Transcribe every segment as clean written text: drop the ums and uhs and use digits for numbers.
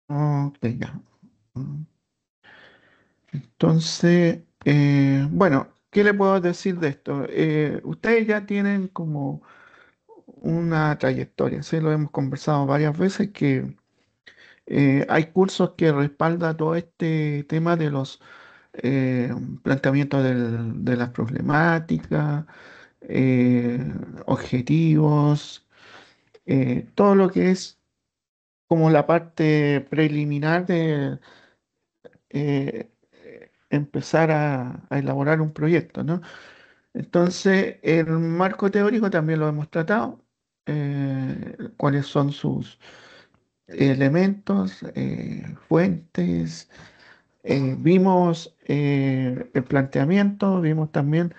Ok, ya. Mm. Entonces, bueno, ¿qué le puedo decir de esto? Ustedes ya tienen como una trayectoria, ¿sí? Lo hemos conversado varias veces, que hay cursos que respaldan todo este tema de los eh, planteamientos de las problemáticas, eh, objetivos, todo lo que es como la parte preliminar de empezar a elaborar un proyecto, ¿no? Entonces, el marco teórico también lo hemos tratado, cuáles son sus elementos, fuentes. Vimos el planteamiento, vimos también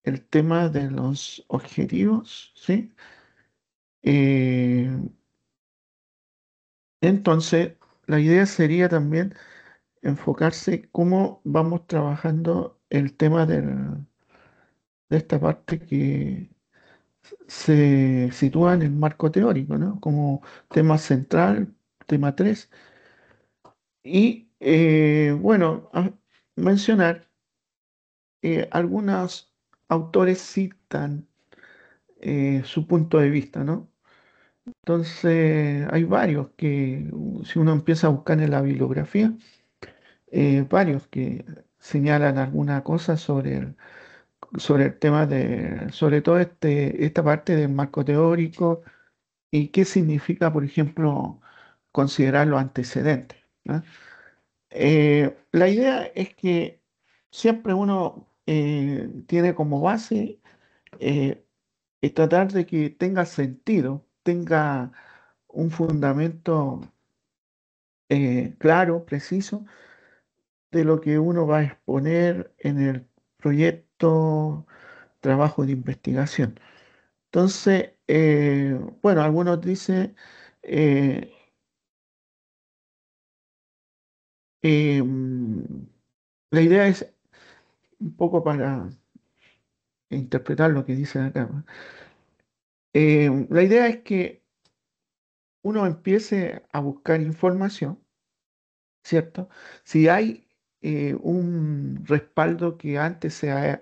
el tema de los objetivos, ¿sí? Eh, entonces, la idea sería también enfocarse cómo vamos trabajando el tema de esta parte que se sitúa en el marco teórico, ¿no? Como tema central, tema 3. Y bueno, mencionar, algunos autores citan su punto de vista, ¿no? Entonces, hay varios que, si uno empieza a buscar en la bibliografía, varios que señalan alguna cosa sobre el tema sobre todo esta parte del marco teórico y qué significa, por ejemplo, considerar los antecedentes, ¿no? La idea es que siempre uno tiene como base eh, tratar de que tenga sentido, tenga un fundamento claro, preciso, de lo que uno va a exponer en el proyecto, trabajo de investigación. Entonces, bueno, algunos dicen, eh, mm, la idea es un poco para interpretar lo que dicen acá, ¿no? La idea es que uno empiece a buscar información, ¿cierto? Si hay un respaldo que antes se ha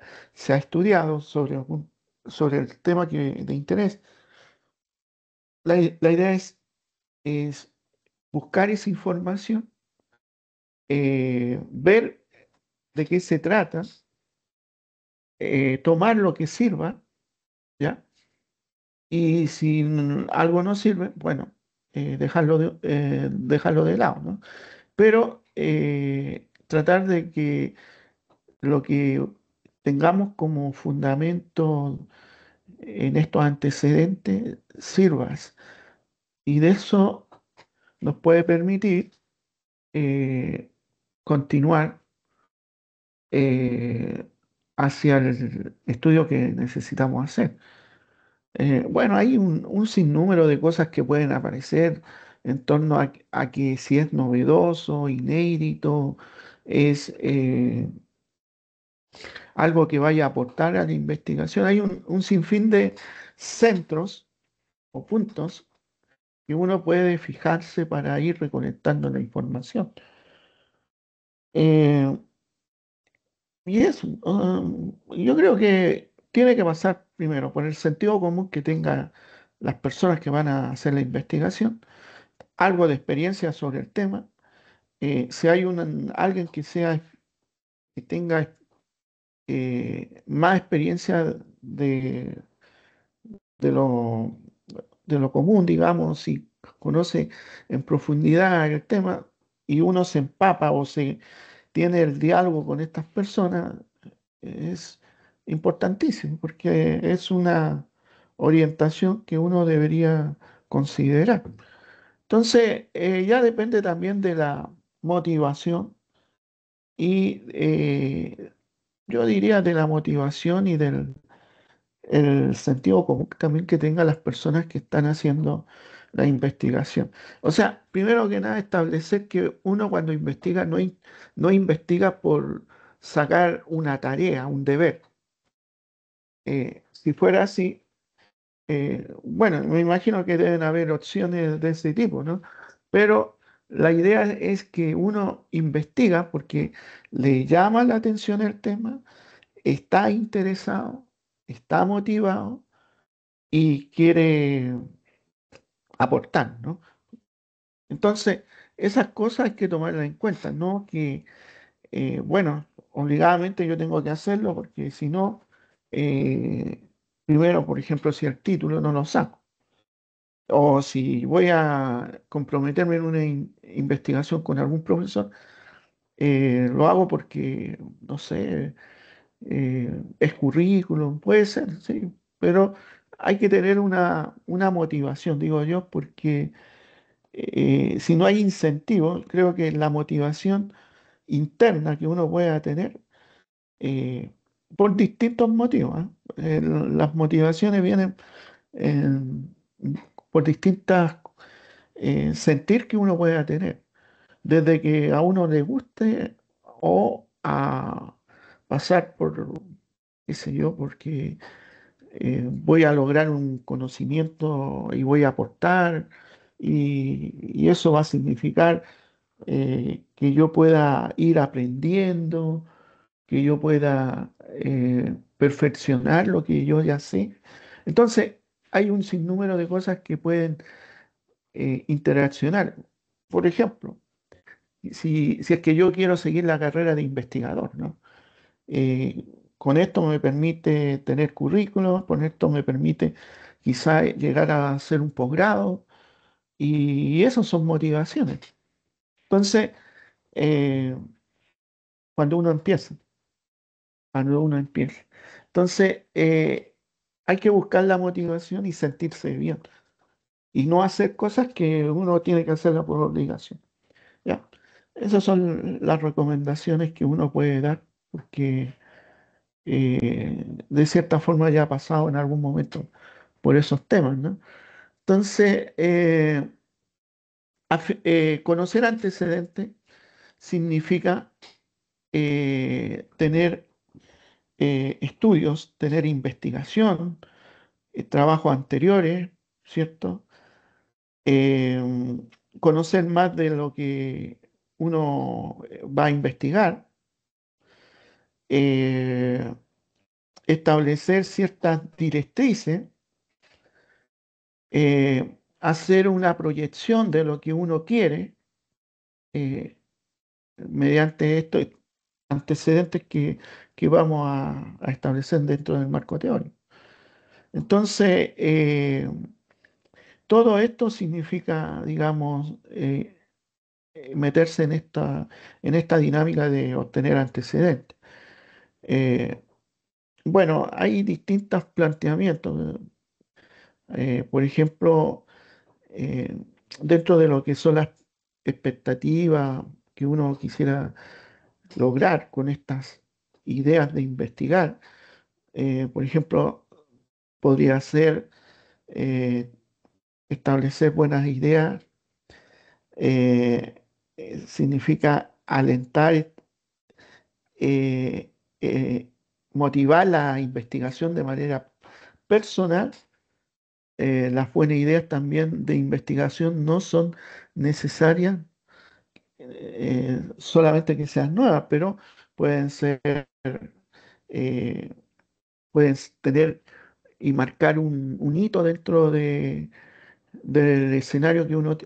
estudiado sobre el tema de interés, la idea es buscar esa información, ver de qué se trata, tomar lo que sirva, ¿ya? Y si algo no sirve, bueno, dejarlo de lado, ¿no? Pero tratar de que lo que tengamos como fundamento en estos antecedentes sirvas. Y de eso nos puede permitir eh, continuar eh, hacia el estudio que necesitamos hacer. Bueno, hay un sinnúmero de cosas que pueden aparecer en torno a que si es novedoso, inédito, es algo que vaya a aportar a la investigación. Hay un sinfín de centros o puntos que uno puede fijarse para ir recolectando la información. Eh, y eso, yo creo que tiene que pasar primero por el sentido común que tengan las personas que van a hacer la investigación, algo de experiencia sobre el tema. Si hay alguien que tenga más experiencia de lo, de lo común, digamos, si conoce en profundidad el tema y uno se empapa o se tiene el diálogo con estas personas, es importantísimo porque es una orientación que uno debería considerar. Entonces, ya depende también de la motivación y yo diría de la motivación y del el sentido común también que tengan las personas que están haciendo la investigación. O sea, primero que nada, establecer que uno cuando investiga no investiga por sacar una tarea, un deber. Si fuera así, bueno, me imagino que deben haber opciones de ese tipo, ¿no? Pero la idea es que uno investiga porque le llama la atención el tema, está interesado, está motivado y quiere aportar, ¿no? Entonces, esas cosas hay que tomarlas en cuenta, no que, bueno, obligadamente yo tengo que hacerlo porque si no, eh, primero, por ejemplo, si el título no lo saco, o si voy a comprometerme en una investigación con algún profesor, lo hago porque, no sé, es currículum, puede ser, sí, pero hay que tener una motivación, digo yo, porque si no hay incentivo, creo que la motivación interna que uno pueda tener, eh, por distintos motivos, ¿ah? Las motivaciones vienen en- por distintas sentir que uno pueda tener, desde que a uno le guste o a pasar por, qué sé yo, porque voy a lograr un conocimiento y voy a aportar, y eso va a significar que yo pueda ir aprendiendo, que yo pueda perfeccionar lo que yo ya sé. Entonces, hay un sinnúmero de cosas que pueden interaccionar. Por ejemplo, si es que yo quiero seguir la carrera de investigador, ¿no? Eh, con esto me permite tener currículos, con esto me permite quizá llegar a hacer un posgrado, y esas son motivaciones. Entonces, eh, cuando uno empieza, cuando uno empieza. Entonces, hay que buscar la motivación y sentirse bien, y no hacer cosas que uno tiene que hacerla por obligación. ¿Ya? Esas son las recomendaciones que uno puede dar, porque de cierta forma ya ha pasado en algún momento por esos temas, ¿no? Entonces, conocer antecedentes significa tener estudios, tener investigación, trabajos anteriores, ¿cierto? Em, Conocer más de lo que uno va a investigar, eh, establecer ciertas directrices, hacer una proyección de lo que uno quiere eh, mediante estos antecedentes que vamos a establecer dentro del marco teórico. Entonces, todo esto significa, digamos, meterse en esta dinámica de obtener antecedentes. Eh, bueno, hay distintos planteamientos. Por ejemplo, eh, dentro de lo que son las expectativas que uno quisiera lograr con estas ideas de investigar, por ejemplo, podría ser eh, establecer buenas ideas, significa alentar, eh, eh, motivar la investigación de manera personal. Las buenas ideas también de investigación no son necesarias solamente que sean nuevas, pero pueden ser, eh, pueden tener y marcar un hito dentro del escenario que uno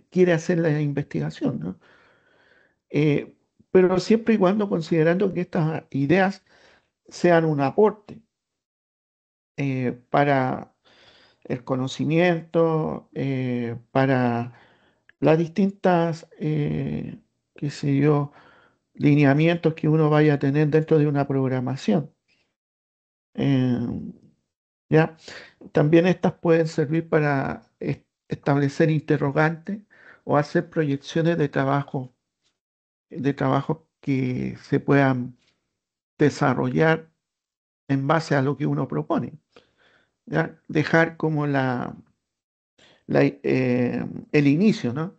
quiere hacer la investigación, ¿no? Eh, pero siempre y cuando considerando que estas ideas sean un aporte para el conocimiento, para las distintas, qué sé yo, lineamientos que uno vaya a tener dentro de una programación. Eh, ¿Ya? También estas pueden servir para establecer interrogantes o hacer proyecciones de trabajo que se puedan desarrollar en base a lo que uno propone. ¿Ya? Dejar como el inicio, ¿no?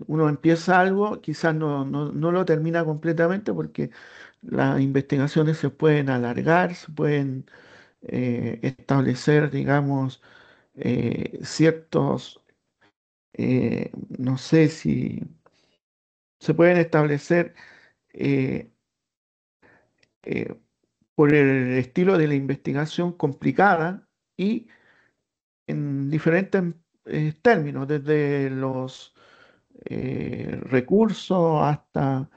Uno empieza algo, quizás no lo termina completamente porque las investigaciones se pueden alargar, se pueden establecer, digamos, ciertos, no sé si Se pueden establecer eh, eh, por el estilo de la investigación complicada y en diferentes términos, desde los recursos hasta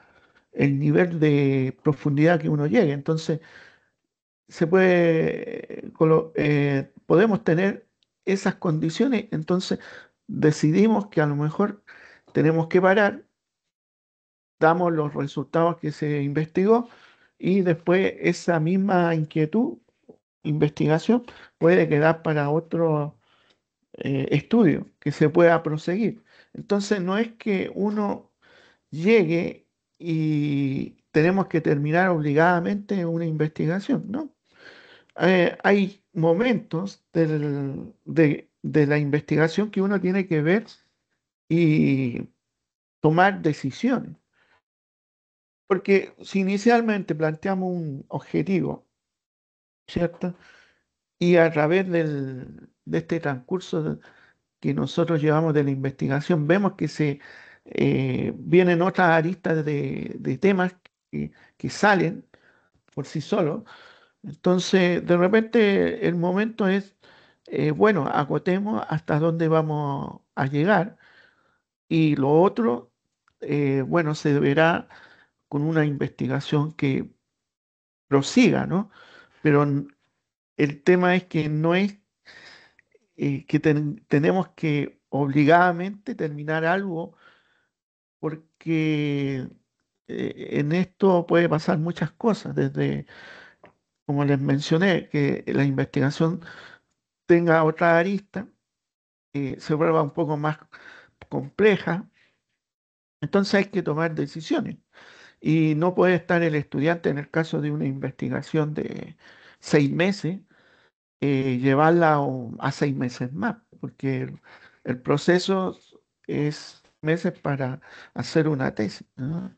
el nivel de profundidad que uno llegue. Entonces, podemos tener esas condiciones, entonces decidimos que a lo mejor tenemos que parar, damos los resultados que se investigó y después esa misma inquietud, investigación, puede quedar para otro estudio que se pueda proseguir. Entonces no es que uno llegue y tenemos que terminar obligadamente una investigación, ¿no? Hay momentos de la investigación que uno tiene que ver y tomar decisiones. Porque si inicialmente planteamos un objetivo, ¿cierto? Y a través de este transcurso que nosotros llevamos de la investigación, vemos que se vienen otras aristas de temas que salen por sí solos. Entonces, de repente el momento es, bueno, acotemos hasta dónde vamos a llegar y lo otro, bueno, se deberá con una investigación que prosiga, ¿no? Pero el tema es que no es que tenemos que obligadamente terminar algo porque en esto puede pasar muchas cosas, desde, como les mencioné, que la investigación tenga otra arista, se vuelva un poco más compleja, entonces hay que tomar decisiones. Y no puede estar el estudiante en el caso de una investigación de 6 meses, llevarla a 6 meses más, porque el proceso es meses para hacer una tesis, ¿no?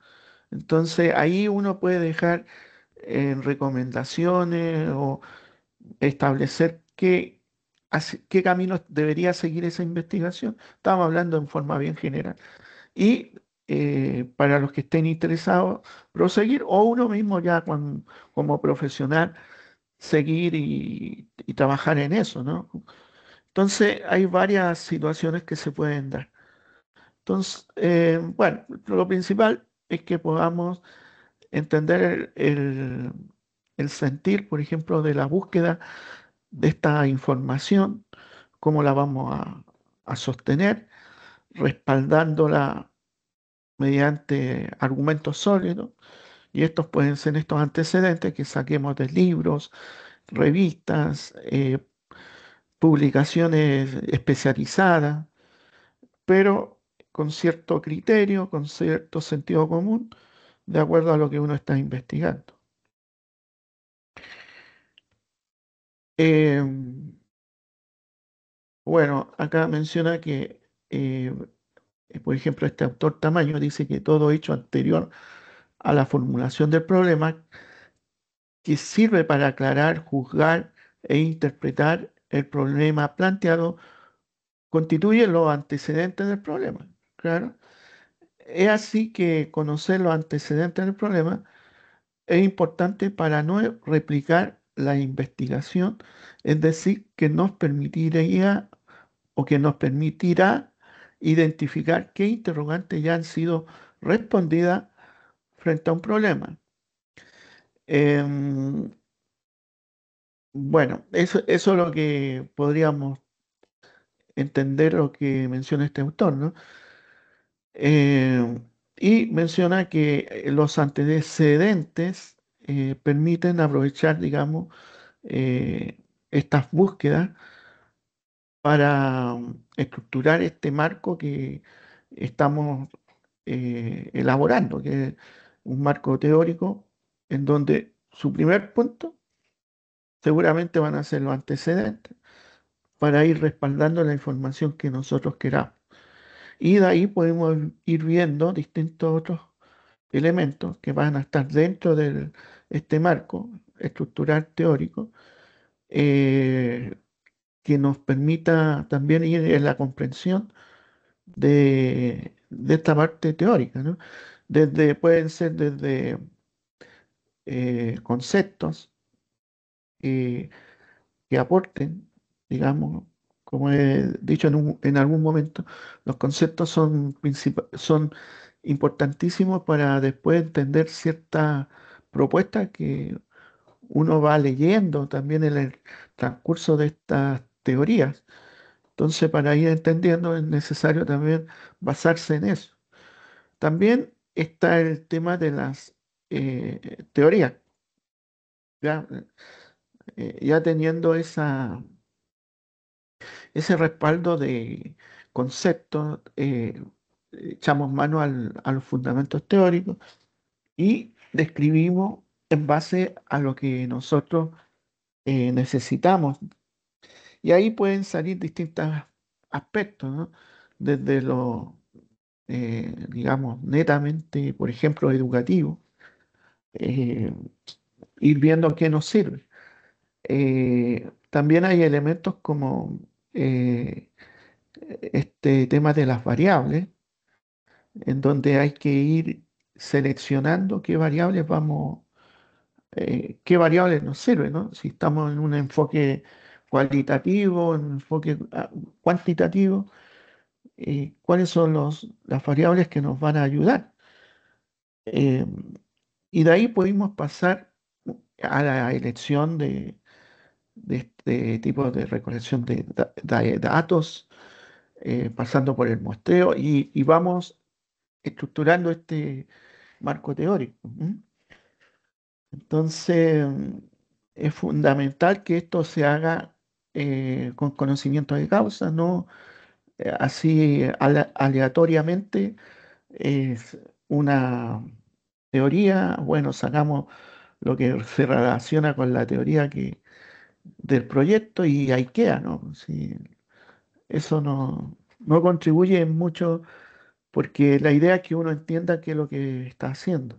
Entonces ahí uno puede dejar recomendaciones o establecer qué caminos debería seguir esa investigación. Estamos hablando en forma bien general. Y para los que estén interesados, proseguir o uno mismo ya como profesional seguir y trabajar en eso, ¿no? Entonces hay varias situaciones que se pueden dar. Entonces, bueno, lo principal es que podamos entender el sentir, por ejemplo, de la búsqueda de esta información, cómo la vamos a sostener, respaldándola mediante argumentos sólidos, y estos pueden ser estos antecedentes que saquemos de libros, revistas, publicaciones especializadas, pero con cierto criterio, con cierto sentido común, de acuerdo a lo que uno está investigando. Eh, bueno, acá menciona que, por ejemplo, este autor Tamayo dice que todo hecho anterior a la formulación del problema que sirve para aclarar, juzgar e interpretar el problema planteado constituye los antecedentes del problema. Claro. Es así que conocer los antecedentes del problema es importante para no replicar la investigación, es decir, que nos permitiría o que nos permitirá identificar qué interrogantes ya han sido respondidas frente a un problema. Em, bueno, eso es lo que podríamos entender lo que menciona este autor, ¿no? Eh, y menciona que los antecedentes permiten aprovechar, digamos, eh, estas búsquedas para estructurar este marco que estamos elaborando, que es un marco teórico en donde su primer punto seguramente van a ser los antecedentes para ir respaldando la información que nosotros queramos. Y de ahí podemos ir viendo distintos otros elementos que van a estar dentro de este marco estructural teórico, eh, que nos permita también ir en la comprensión de esta parte teórica, ¿no? pueden ser desde conceptos eh, que aporten, digamos, como he dicho en algún momento, los conceptos son importantísimos para después entender ciertas propuestas que uno va leyendo también en el transcurso de estas teorías. Entonces, para ir entendiendo es necesario también basarse en eso. También está el tema de las teorías, ya, ya teniendo ese respaldo de conceptos, echamos mano a los fundamentos teóricos y describimos en base a lo que nosotros necesitamos. Y ahí pueden salir distintos aspectos, ¿no? Desde lo, digamos, netamente, por ejemplo, educativo, eh, ir viendo qué nos sirve. También hay elementos como este tema de las variables, en donde hay que ir seleccionando qué variables qué variables nos sirven, ¿no? Si estamos en un enfoque cualitativo, en un enfoque cuantitativo, cuáles son las variables que nos van a ayudar. Eh, y de ahí pudimos pasar a la elección de este tipo de recolección de datos, pasando por el muestreo y vamos estructurando este marco teórico. ¿M? Entonces, es fundamental que esto se haga con conocimiento de causa, no así aleatoriamente. Es una teoría, bueno, sacamos lo que se relaciona con la teoría del proyecto y ahí queda, ¿no? Sí, eso no contribuye mucho porque la idea es que uno entienda qué es lo que está haciendo.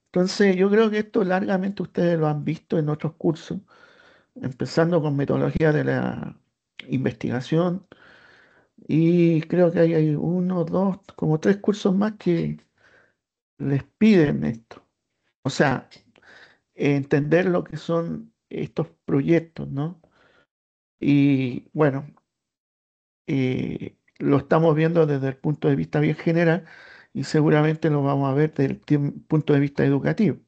Entonces, yo creo que esto largamente ustedes lo han visto en otros cursos, empezando con metodología de la investigación, y creo que hay uno, dos, como tres cursos más que les piden esto. O sea, entender lo que son estos proyectos, ¿no? Y bueno, lo estamos viendo desde el punto de vista bien general y seguramente lo vamos a ver desde el punto de vista educativo.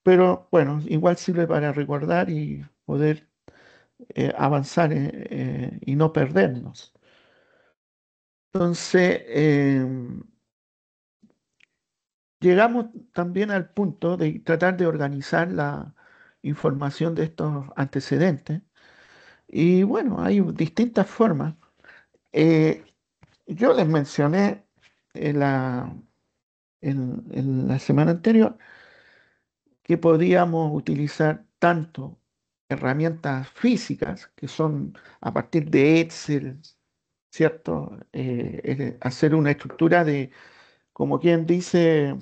Pero bueno, igual sirve para recordar y poder avanzar y no perdernos. Entonces, llegamos también al punto de tratar de organizar la información de estos antecedentes. Y bueno, hay distintas formas. Eh, yo les mencioné en en la semana anterior que podíamos utilizar tanto herramientas físicas, que son a partir de Excel, ¿cierto? Hacer una estructura de, como quien dice,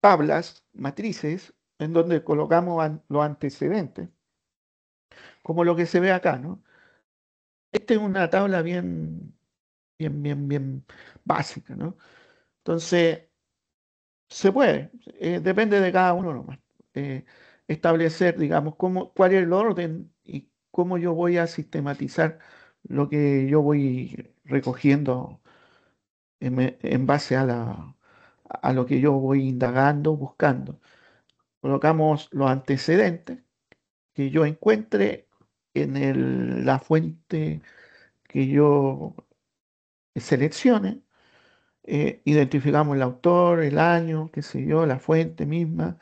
tablas, matrices, en donde colocamos los antecedentes, como lo que se ve acá, ¿no? Esta es una tabla bien básica, ¿no? Entonces, se puede, depende de cada uno nomás. eh, Establecer, digamos, cuál es el orden y cómo yo voy a sistematizar lo que yo voy recogiendo en base a lo que yo voy indagando, buscando. Colocamos los antecedentes que yo encuentre en la fuente que yo seleccione. Identificamos el autor, el año, qué sé yo, la fuente misma,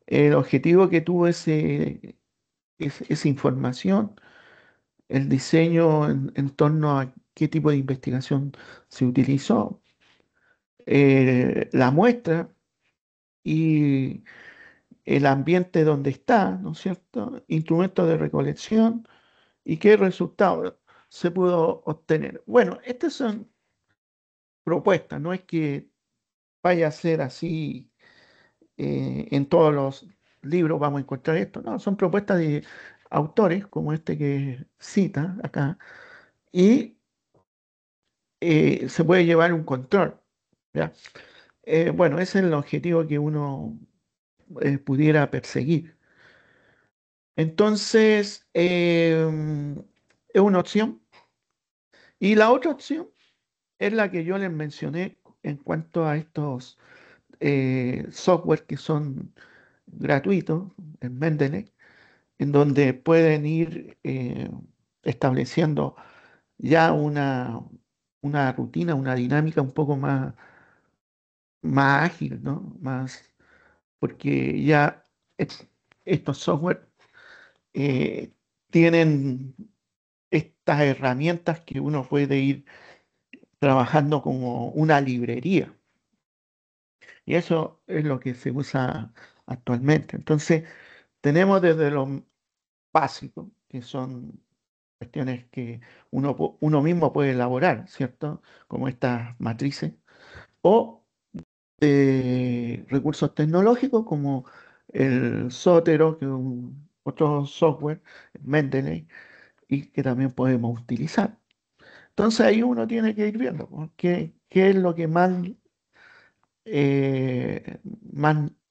el objetivo que tuvo esa información, el diseño en torno a qué tipo de investigación se utilizó, la muestra y el ambiente donde está, ¿no es cierto? Instrumentos de recolección y qué resultado se pudo obtener. Bueno, estas son propuestas, no es que vaya a ser así en todos los libros vamos a encontrar esto, no, son propuestas de autores como este que cita acá y se puede llevar un control, ¿ya? Bueno, ese es el objetivo que uno pudiera perseguir. Entonces, es una opción. Y la otra opción es la que yo les mencioné en cuanto a estos software que son gratuitos en Mendeley, en donde pueden ir estableciendo ya una rutina, una dinámica un poco más ágil, ¿no? Porque ya es- estos software eh, tienen estas herramientas que uno puede ir trabajando como una librería. Y eso es lo que se usa actualmente. Entonces, tenemos desde lo básico, que son cuestiones que uno mismo puede elaborar, ¿cierto? Como estas matrices, o recursos tecnológicos como el Zotero, que es otro software, Mendeley, y que también podemos utilizar. Entonces ahí uno tiene que ir viendo, ¿no? Qué es lo que más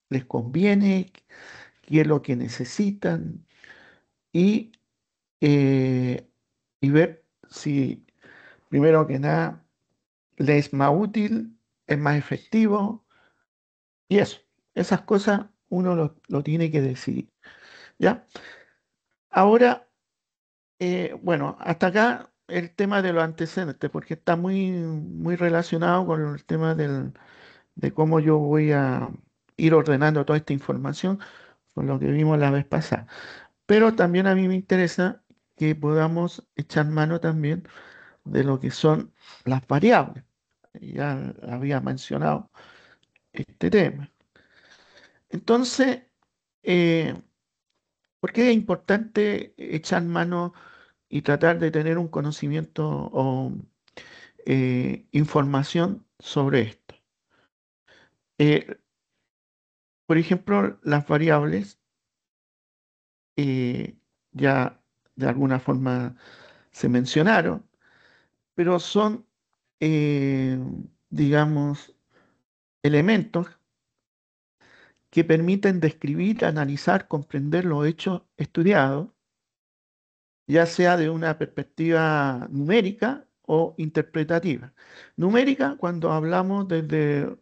les conviene, qué es lo que necesitan y, eh, y ver si, primero que nada, les es más útil, es más efectivo y eso. Esas cosas uno lo tiene que decidir, ¿ya? Ahora, bueno, hasta acá el tema de los antecedentes, porque está muy relacionado con el tema de cómo yo voy a ir ordenando toda esta información con lo que vimos la vez pasada. Pero también a mí me interesa que podamos echar mano también de lo que son las variables. Ya había mencionado este tema. Entonces, eh, ¿por qué es importante echar mano y tratar de tener un conocimiento o información sobre esto? Eh, por ejemplo, las variables eh, ya de alguna forma se mencionaron, pero son, eh, digamos, elementos que permiten describir, analizar, comprender los hechos estudiados, ya sea de una perspectiva numérica o interpretativa. Numérica cuando hablamos desde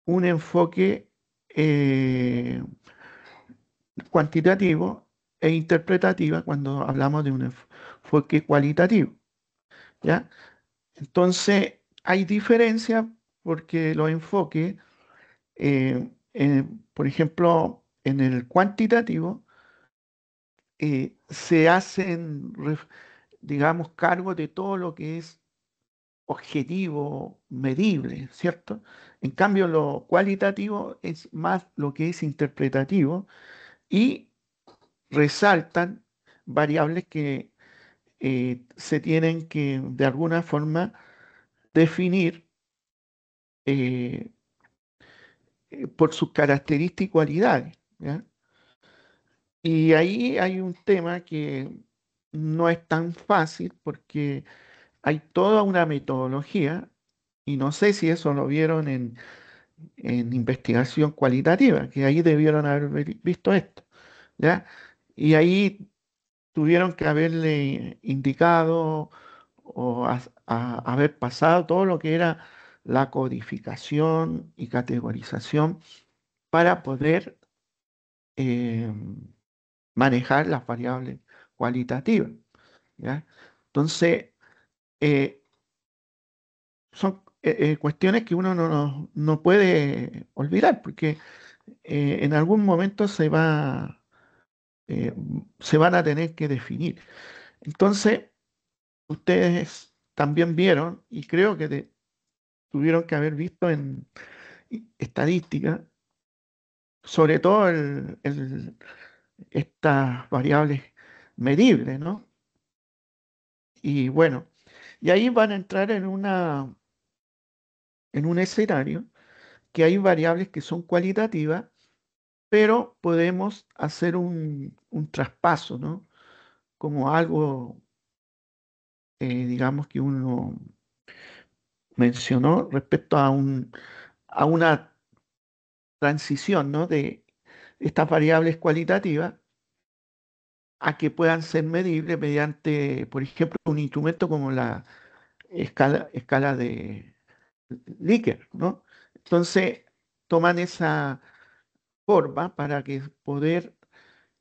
un enfoque eh, cuantitativo e interpretativa cuando hablamos de un enfoque cualitativo, ¿ya? Entonces, hay diferencia porque los enfoques, por ejemplo, en el cuantitativo, se hacen, digamos, cargo de todo lo que es objetivo, medible, ¿cierto? En cambio, lo cualitativo es más lo que es interpretativo y resaltan variables que se tienen que, de alguna forma, definir eh, por sus características y cualidades, ¿ya? Y ahí hay un tema que no es tan fácil porque hay toda una metodología, y no sé si eso lo vieron en investigación cualitativa, que ahí debieron haber visto esto, ¿ya? Y ahí tuvieron que haberle indicado o haber pasado todo lo que era la codificación y categorización para poder eh, manejar las variables cualitativas, ¿ya? Entonces, eh, son cuestiones que uno no puede olvidar, porque en algún momento eh, se van a tener que definir. Entonces, ustedes también vieron, y creo que tuvieron que haber visto en estadística, sobre todo estas variables medibles, ¿no? Y bueno, y ahí van a entrar en un escenario que hay variables que son cualitativas, pero podemos hacer un traspaso, ¿no? Como algo, digamos, que uno mencionó respecto a una transición, ¿no? De estas variables cualitativas a que puedan ser medibles mediante, por ejemplo, un instrumento como la escala de Likert, ¿no? Entonces, toman esa forma para que poder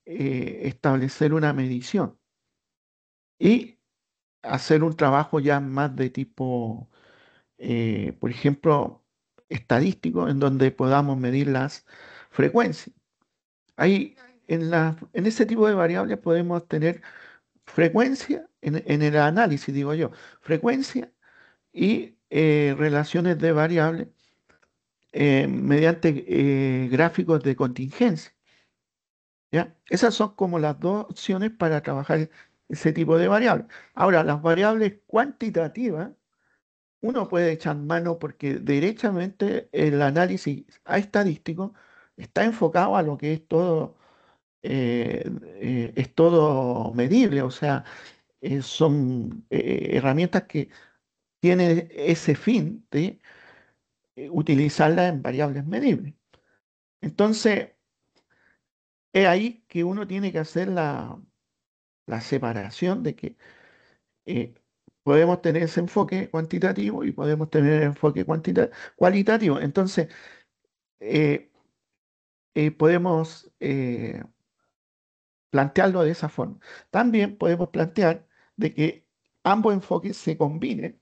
establecer una medición y hacer un trabajo ya más de tipo, por ejemplo, estadístico, en donde podamos medir las frecuencias. Ahí, en ese tipo de variables podemos tener frecuencia, en el análisis, digo yo, frecuencia y relaciones de variables mediante gráficos de contingencia. ¿Ya? Esas son como las dos opciones para trabajar ese tipo de variables. Ahora, las variables cuantitativas, uno puede echar mano porque derechamente el análisis estadístico está enfocado a lo que es todo medible, o sea, son herramientas que tienen ese fin de utilizarlas en variables medibles. Entonces, es ahí que uno tiene que hacer la separación de que eh, podemos tener ese enfoque cuantitativo y podemos tener el enfoque cualitativo. Entonces, eh, podemos plantearlo de esa forma. También podemos plantear de que ambos enfoques se combinen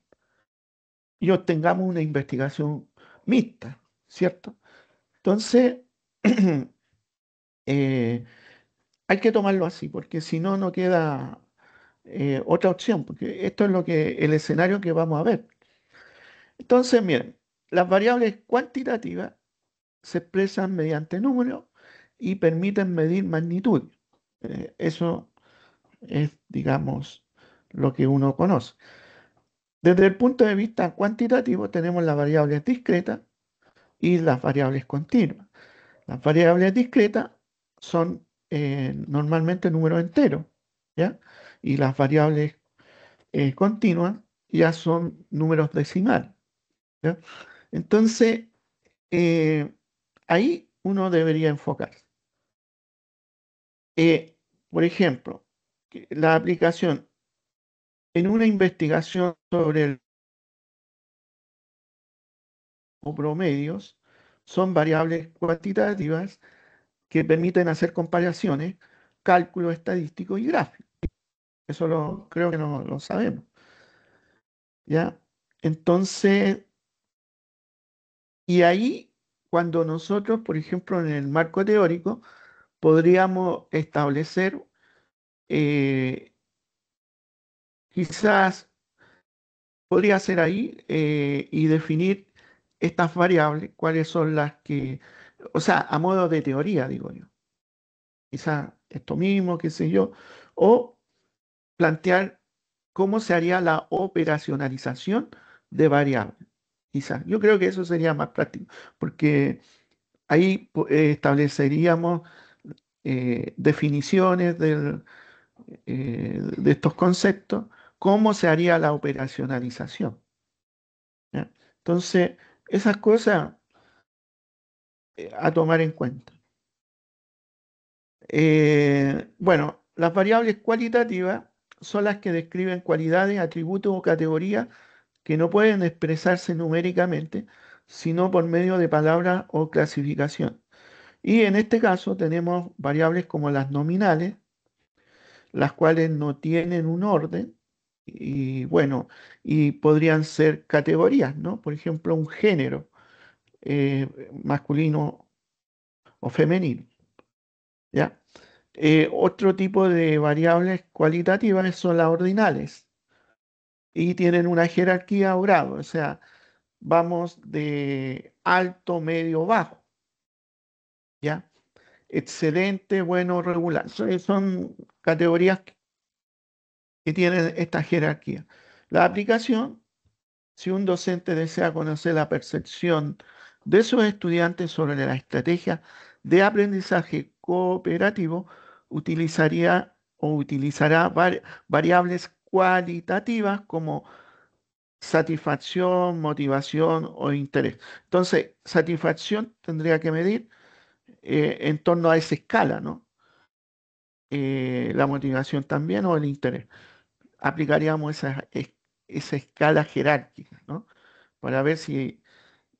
y obtengamos una investigación mixta, ¿cierto? Entonces, eh, hay que tomarlo así, porque si no, no queda otra opción, porque esto es el escenario que vamos a ver. Entonces, miren, las variables cuantitativas se expresan mediante números y permiten medir magnitud. Eso es, digamos, lo que uno conoce. Desde el punto de vista cuantitativo, tenemos las variables discretas y las variables continuas. Las variables discretas son normalmente números enteros, ¿ya? Y las variables continuas ya son números decimales, ¿ya? Entonces, eh, ahí uno debería enfocarse. Eh, por ejemplo, que la aplicación en una investigación sobre los promedios son variables cuantitativas que permiten hacer comparaciones, cálculos estadísticos y gráficos. Eso creo que no lo sabemos, ¿ya? Entonces, y ahí, cuando nosotros, por ejemplo, en el marco teórico, podríamos establecer eh, quizás podría ser ahí y definir estas variables, cuáles son las que, o sea, a modo de teoría, digo yo, quizás esto mismo, qué sé yo, o plantear cómo se haría la operacionalización de variables. Quizás, yo creo que eso sería más práctico, porque ahí estableceríamos definiciones de estos conceptos, cómo se haría la operacionalización. ¿Ya? Entonces, esas cosas a tomar en cuenta. Bueno, las variables cualitativas son las que describen cualidades, atributos o categorías que no pueden expresarse numéricamente, sino por medio de palabras o clasificación. Y en este caso tenemos variables como las nominales, las cuales no tienen un orden, y bueno, y podrían ser categorías, ¿no? Por ejemplo, un género masculino o femenino, ¿ya? Otro tipo de variables cualitativas son las ordinales y tienen una jerarquía o grado, o sea, vamos de alto, medio, bajo, ¿ya? Excelente, bueno, regular. Son categorías que tienen esta jerarquía. La aplicación, si un docente desea conocer la percepción de sus estudiantes sobre la estrategia de aprendizaje cooperativo, utilizaría o utilizará variables cualitativas como satisfacción, motivación o interés. Entonces, satisfacción tendría que medir en torno a esa escala, ¿no? La motivación también o el interés. Aplicaríamos esa escala jerárquica, ¿no? Para ver si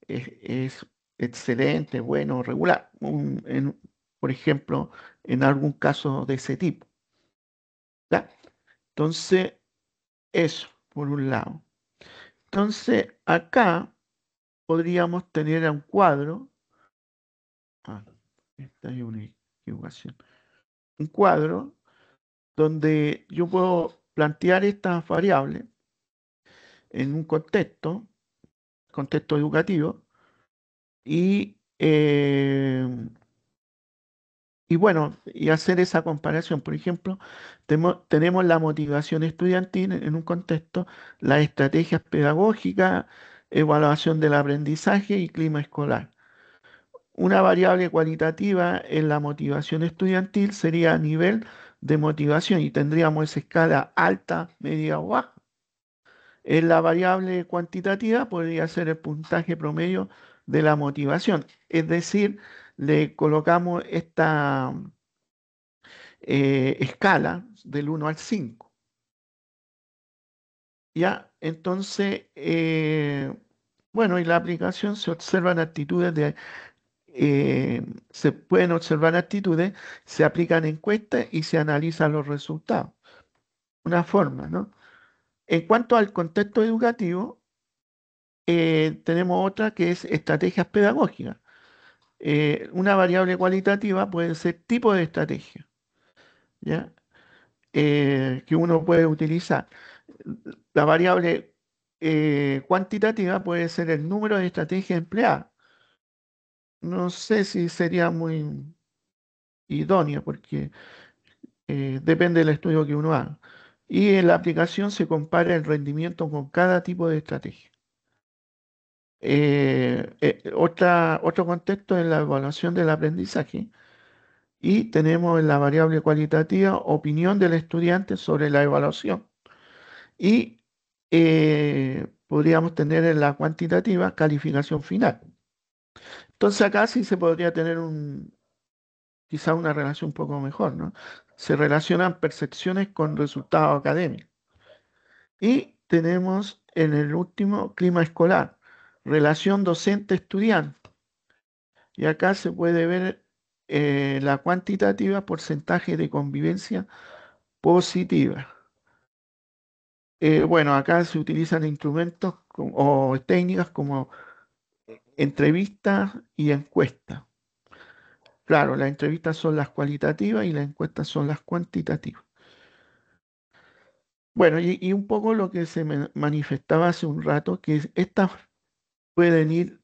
es excelente, bueno, regular. Por ejemplo, en algún caso de ese tipo. ¿Ya? Entonces, eso, por un lado. Entonces, acá podríamos tener un cuadro. Ah, esta hay una equivocación. Un cuadro donde yo puedo plantear estas variables en un contexto educativo, y, y bueno, y hacer esa comparación. Por ejemplo, tenemos la motivación estudiantil en un contexto, las estrategias pedagógicas, evaluación del aprendizaje y clima escolar. Una variable cualitativa en la motivación estudiantil sería nivel de motivación y tendríamos esa escala alta, media o baja. En la variable cuantitativa podría ser el puntaje promedio de la motivación, es decir, le colocamos esta escala del 1 al 5. ¿Ya? Entonces, bueno, y la aplicación se observan actitudes se pueden observar actitudes, se aplican encuestas y se analizan los resultados. Una forma, ¿no? En cuanto al contexto educativo, tenemos otra que es estrategias pedagógicas. Una variable cualitativa puede ser tipo de estrategia, ¿ya? Que uno puede utilizar. La variable cuantitativa puede ser el número de estrategias empleadas. No sé si sería muy idóneo porque depende del estudio que uno haga. Y en la aplicación se compara el rendimiento con cada tipo de estrategia. Otro contexto es la evaluación del aprendizaje. Y tenemos en la variable cualitativa opinión del estudiante sobre la evaluación. Y podríamos tener en la cuantitativa calificación final. Entonces acá sí se podría tener quizá una relación un poco mejor, ¿no? Se relacionan percepciones con resultados académicos. Y tenemos en el último clima escolar, relación docente-estudiante. Y acá se puede ver la cuantitativa porcentaje de convivencia positiva. Bueno, acá se utilizan instrumentos o técnicas como entrevistas y encuestas. Claro, las entrevistas son las cualitativas y las encuestas son las cuantitativas. Bueno, y un poco lo que se manifestaba hace un rato, que estas pueden ir,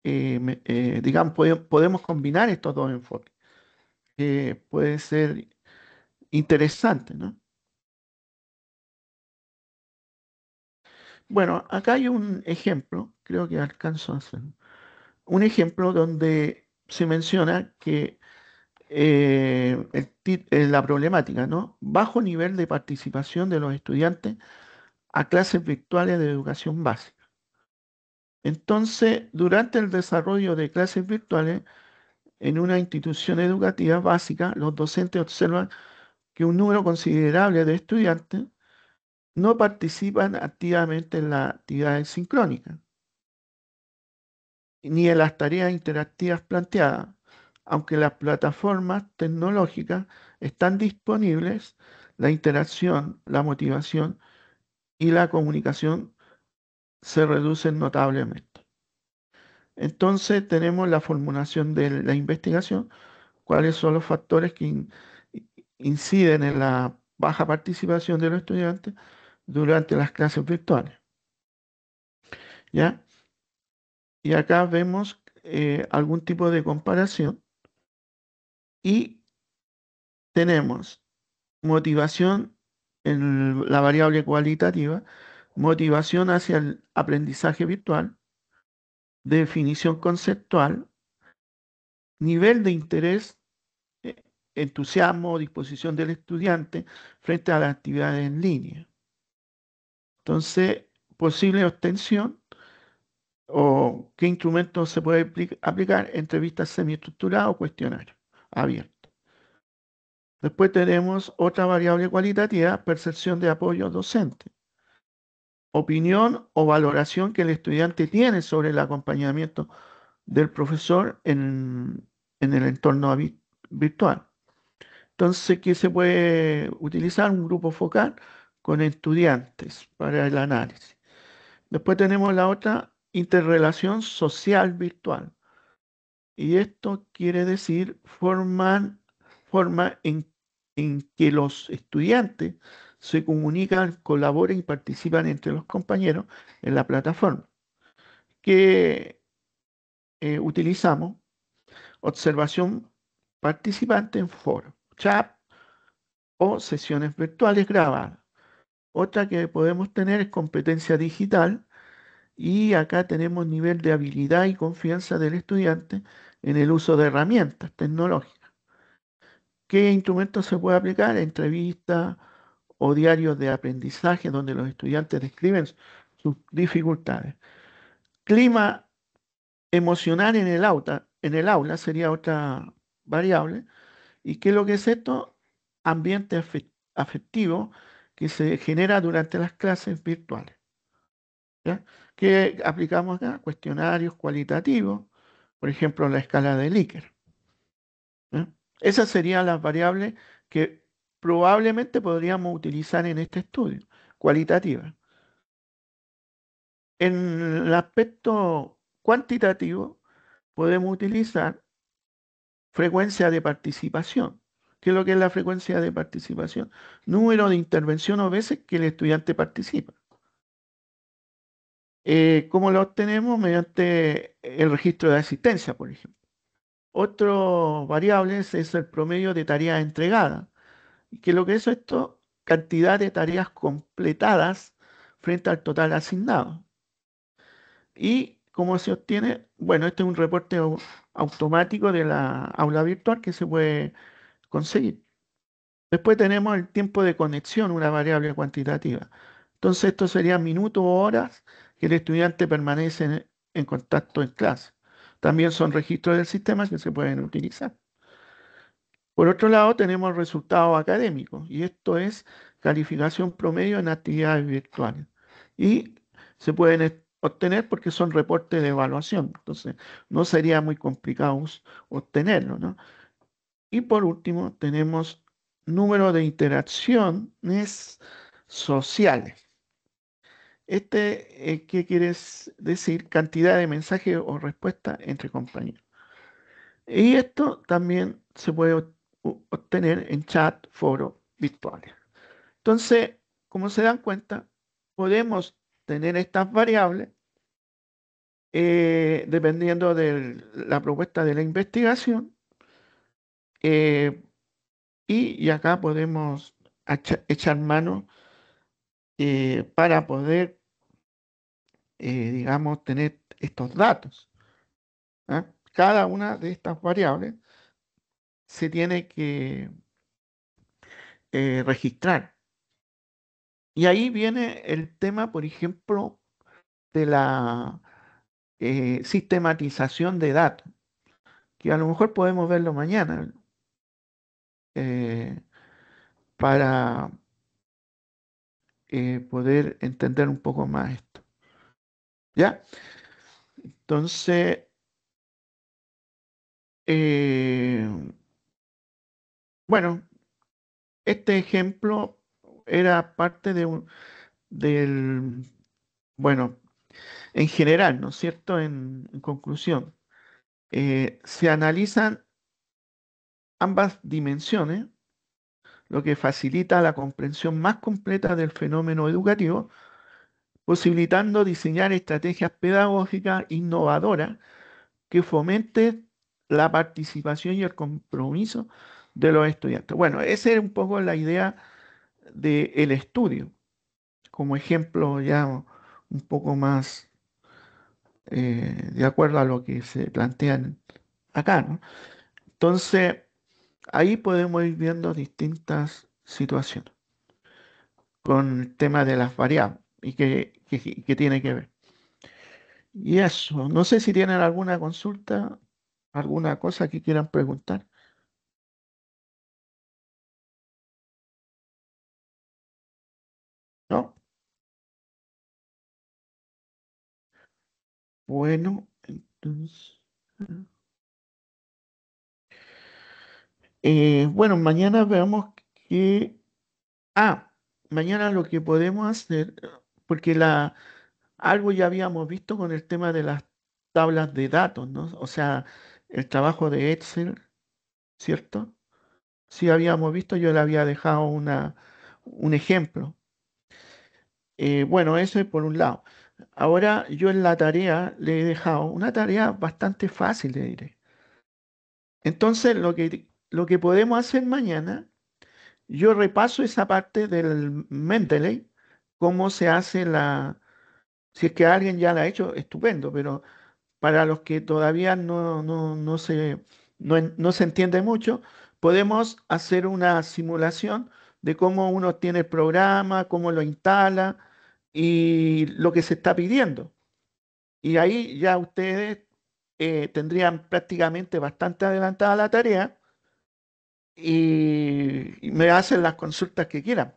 digamos, podemos combinar estos dos enfoques, que puede ser interesante, ¿no? Bueno, acá hay un ejemplo, creo que alcanzo a hacer, un ejemplo donde se menciona que la problemática, ¿no? Bajo nivel de participación de los estudiantes a clases virtuales de educación básica. Entonces, durante el desarrollo de clases virtuales en una institución educativa básica, los docentes observan que un número considerable de estudiantes no participan activamente en las actividades sincrónicas ni en las tareas interactivas planteadas, aunque las plataformas tecnológicas están disponibles, la interacción, la motivación y la comunicación se reducen notablemente. Entonces tenemos la formulación de la investigación, cuáles son los factores que inciden en la baja participación de los estudiantes durante las clases virtuales, ¿ya? Y acá vemos algún tipo de comparación y tenemos motivación en la variable cualitativa, motivación hacia el aprendizaje virtual, definición conceptual, nivel de interés, eh, entusiasmo o disposición del estudiante frente a las actividades en línea. Entonces, posible obtención o qué instrumento se puede aplicar, entrevistas semiestructuradas o cuestionarios abiertos. Después tenemos otra variable cualitativa, percepción de apoyo docente. Opinión o valoración que el estudiante tiene sobre el acompañamiento del profesor en el entorno virtual. Entonces, ¿qué se puede utilizar? Un grupo focal con estudiantes para el análisis. Después tenemos la otra, interrelación social virtual. Y esto quiere decir forma en que los estudiantes se comunican, colaboran y participan entre los compañeros en la plataforma. Que utilizamos observación participante en foro, chat o sesiones virtuales grabadas. Otra que podemos tener es competencia digital y acá tenemos nivel de habilidad y confianza del estudiante en el uso de herramientas tecnológicas. ¿Qué instrumentos se puede aplicar? Entrevistas o diarios de aprendizaje donde los estudiantes describen sus dificultades. Clima emocional en el aula sería otra variable. ¿Y qué es lo que es esto? Ambiente afectivo que se genera durante las clases virtuales. ¿Ya? ¿Qué aplicamos acá? Cuestionarios cualitativos, por ejemplo, la escala de Likert. ¿Ya? Esas serían las variables que probablemente podríamos utilizar en este estudio, cualitativas. En el aspecto cuantitativo, podemos utilizar frecuencia de participación. ¿Qué es lo que es la frecuencia de participación? Número de intervención o veces que el estudiante participa. ¿Cómo lo obtenemos? Mediante el registro de asistencia, por ejemplo. Otro variable es el promedio de tareas entregadas. ¿Qué es lo que es esto? Cantidad de tareas completadas frente al total asignado. ¿Y cómo se obtiene? Bueno, este es un reporte automático de la aula virtual que se puede conseguir. Después tenemos el tiempo de conexión, una variable cuantitativa. Entonces, esto serían minutos o horas que el estudiante permanece en contacto en clase. También son registros del sistema que se pueden utilizar. Por otro lado, tenemos resultados académicos y esto es calificación promedio en actividades virtuales. Y se pueden obtener porque son reportes de evaluación. Entonces, no sería muy complicado obtenerlo, ¿no? Y por último, tenemos número de interacciones sociales. ¿Qué quiere decir? Cantidad de mensajes o respuestas entre compañeros. Y esto también se puede obtener en chat, foro virtuales. Entonces, como se dan cuenta, podemos tener estas variables dependiendo de la propuesta de la investigación. eh, y acá podemos echar mano para poder, digamos, tener estos datos. ¿Ah? Cada una de estas variables se tiene que registrar. Y ahí viene el tema, por ejemplo, de la sistematización de datos, que a lo mejor podemos verlo mañana eh, para poder entender un poco más esto. ¿Ya? Entonces, eh, bueno, este ejemplo era parte del, bueno, en general, ¿no es cierto? En conclusión, se analizan ambas dimensiones, lo que facilita la comprensión más completa del fenómeno educativo, posibilitando diseñar estrategias pedagógicas innovadoras que fomenten la participación y el compromiso de los estudiantes. Bueno, esa era un poco la idea del estudio, como ejemplo ya un poco más de acuerdo a lo que se plantean acá, ¿no? Entonces, ahí podemos ir viendo distintas situaciones con el tema de las variables. y que tiene que ver. Y eso, no sé si tienen alguna consulta, alguna cosa que quieran preguntar. ¿No? Bueno, entonces, bueno, mañana veamos que, ah, mañana lo que podemos hacer, porque algo ya habíamos visto con el tema de las tablas de datos, ¿no? O sea, el trabajo de Excel, ¿cierto? Sí habíamos visto, yo le había dejado un ejemplo. Bueno, eso es por un lado. Ahora yo en la tarea le he dejado una tarea bastante fácil, le diré. Entonces, lo que podemos hacer mañana, yo repaso esa parte del Mendeley, cómo se hace si es que alguien ya la ha hecho, estupendo, pero para los que todavía no se entiende mucho, podemos hacer una simulación de cómo uno tiene el programa, cómo lo instala y lo que se está pidiendo. Y ahí ya ustedes tendrían prácticamente bastante adelantada la tarea y me hacen las consultas que quieran.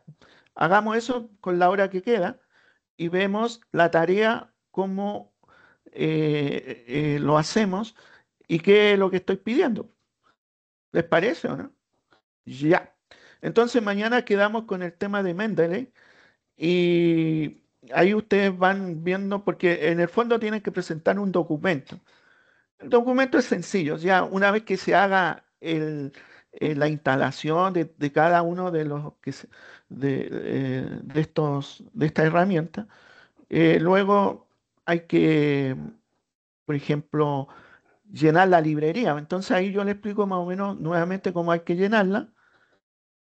Hagamos eso con la hora que queda y vemos la tarea, cómo lo hacemos y qué es lo que estoy pidiendo. ¿Les parece o no? Ya. Entonces mañana quedamos con el tema de Mendeley y ahí ustedes van viendo, porque en el fondo tienen que presentar un documento. El documento es sencillo, ya una vez que se haga la instalación de cada uno de los de esta herramienta, luego hay que, por ejemplo, llenar la librería. Entonces ahí yo les explico más o menos nuevamente cómo hay que llenarla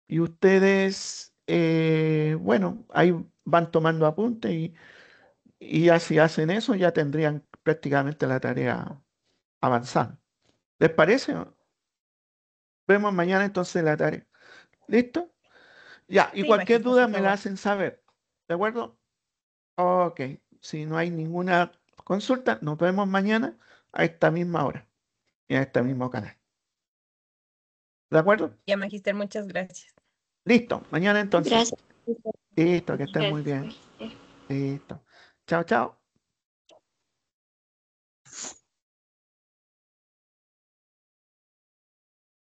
y ustedes, bueno, ahí van tomando apuntes y ya si hacen eso ya tendrían prácticamente la tarea avanzada. ¿Les parece? Vemos mañana entonces la tarea. ¿Listo? Ya, y Sí, cualquier magíster, duda por me la favor. hacen saber. ¿De acuerdo? Ok. Si no hay ninguna consulta, nos vemos mañana a esta misma hora y a este mismo canal. ¿De acuerdo? Ya, magíster, muchas gracias. Listo. Mañana entonces. Gracias. Listo, que estén muy bien. Gracias. Listo. Chao, chao.